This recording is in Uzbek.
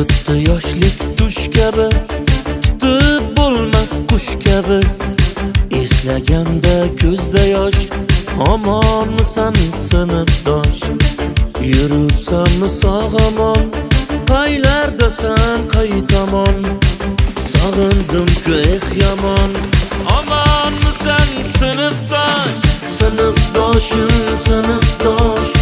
Xuddi yoshlik tush kabi, tutib bo'lmas qush kabi. Eslaganda ko'zda yosh, omonmisan sinfdosh? Yuribsanmi sog'amon, qaylardasan qay tomon? Sog'indim-ku yomon, omonmisan sinfdosh? Sinfdoshim sinfdosh,